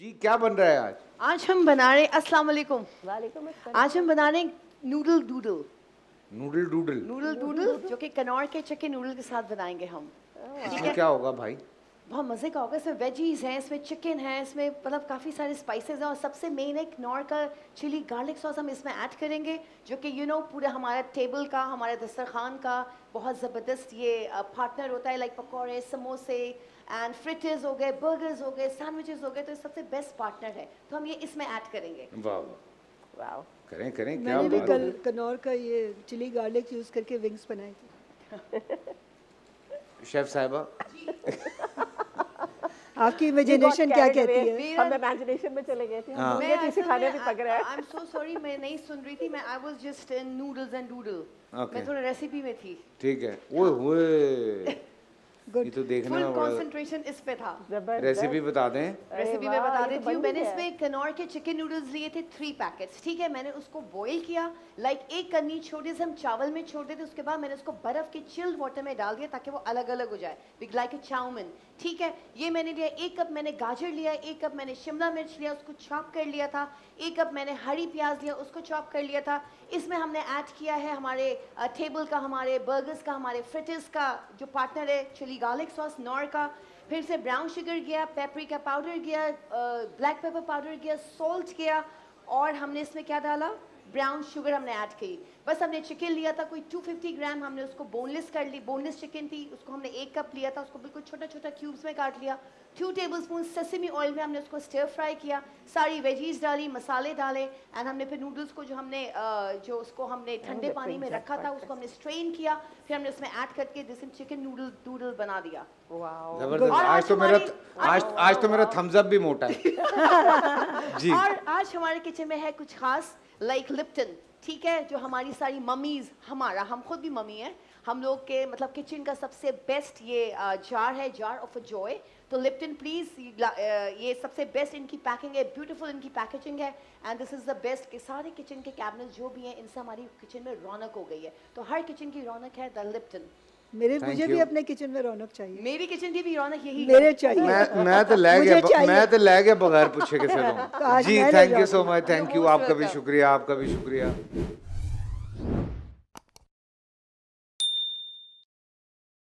जी क्या बन रहा है आज? आज हम बना रहे अस्सलाम वालेकुम। वालेकुम अस्सलाम। आज हम बना रहे noodle doodle. Noodle doodle. Noodle doodle जो कि कनौर के चिकन नूडल के साथ बनाएंगे हम। ठीक इसमें है, क्या होगा भाई? बहुत मज़े का होगा। इसमें वेजीज हैं, इसमें चिकन है, इसमें मतलब काफ़ी सारे स्पाइसेस हैं और सबसे मेन एक नौर का चिली गार्लिक सॉस हम इसमें ऐड करेंगे जो कि पूरा हमारा टेबल का, हमारे दस्तरखान का बहुत ज़बरदस्त ये पार्टनर होता है। लाइक पकौड़े, समोसे एंड फ्रिटर्स हो गए, बर्गर्स हो गए, सैंडविचेस हो गए, तो ये सबसे बेस्ट पार्टनर है। तो हम ये इसमें ऐड करेंगे। वाह वाओ। करें करें क्या मैंने भी बात कल है। कनौर का ये चिली गार्लिक यूज करके विंग्स बनाए थे। शेफ साहिबा आपकी इमेजिनेशन क्या कहती है? हम इमेजिनेशन में चले गए थे। हाँ। हम मुझे किसी खाने भी पक रहा है। आई एम सो सॉरी, मैं नहीं सुन रही थी। मैं I was just in noodles and doodle. Okay. मैं थोड़ा रेसिपी में थी। ठीक है। ओए होए गुड। ये तो देखने फुल में बड़ा कंसंट्रेशन इस पे था। जबरदस्त। रेसिपी बता दें। अरे रेसिपी वाह, में बता ये तो देती बन हूँ। भी मैंने गया। इसमें कनौर के चिकन नूडल्स लिए थे 3 पैकेट्स। ठीक है, मैंने उसको बॉईल किया, लाइक एक कन्नी छोटे से हम चावल में छोड़ देते। उसके बाद मैंने उसको बर्फ के चिल्ड वाटर में डाल दिया ताकि वो अलग अलग हो जाए, लाइक अ चाउमिन। ठीक है, ये मैंने लिया। 1 कप मैंने गाजर लिया, 1 कप मैंने शिमला मिर्च लिया, उसको चॉप कर लिया था। 1 कप मैंने हरी प्याज लिया, उसको चॉप कर लिया था। इसमें हमने ऐड किया है हमारे टेबल का, हमारे बर्गर्स का, हमारे फ्रिटर्स का जो पार्टनर है चिली गार्लिक सॉस नौर का। फिर से ब्राउन शुगर गया, पेपरिका पाउडर गया, ब्लैक पेपर पाउडर गया, सॉल्ट गया, और हमने इसमें क्या डाला, ब्राउन शुगर हमने ऐड की। बस हमने चिकन लिया था कोई 250 ग्राम, हमने उसको बोनलेस कर ली। बोनलेस चिकन थी, उसको हमने 1 कप लिया था, उसको बिल्कुल छोटा छोटा क्यूब्स में काट लिया। 2 टेबलस्पून सेसमी ऑयल में हमने उसको स्टर फ्राई किया। सारी वेजीज डाली, मसाले डाले, एंड हमने फिर नूडल्स को जो हमने जो उसको हमने ठंडे पानी में रखा था उसको हमने स्ट्रेन किया। फिर हमने उसमें ऐड करके दिस चिकन नूडल बना दिया। वाओ। जबरदस्त। और आज तो मेरा थम्स अप भी मोटा है। जी। और आज हमारे किचन में है कुछ खास, लाइक लिप्टन। ठीक है, जो हमारी सारी मम्मीज, हम खुद भी मम्मी हैं, हम लोग के मतलब किचन का सबसे बेस्ट ये जार है, जार ऑफ अ जॉय। तो लिप्टन प्लीज, ये सबसे बेस्ट इनकी पैकिंग है, ब्यूटीफुल इनकी पैकेजिंग है, and this is the best. के सारे किचन के कैबिनेट जो भी हैं, इनसे हमारी किचन में रौनक हो गई है। तो हर किचन की रौनक है द लिप्टन। मुझे भी you. अपने किचन में रौनक चाहिए। मेरी किचन की भी रौनक यही मेरे है। चाहिए। मैं तो ले मुझे गया चाहिए। मैं तो ले गया बगैर पूछे के तो फिर आज जी मैं ले थैंक यू जाऊंगी। So much. Thank you, You're most आपका भी welcome. शुक्रिया, आपका भी शुक्रिया।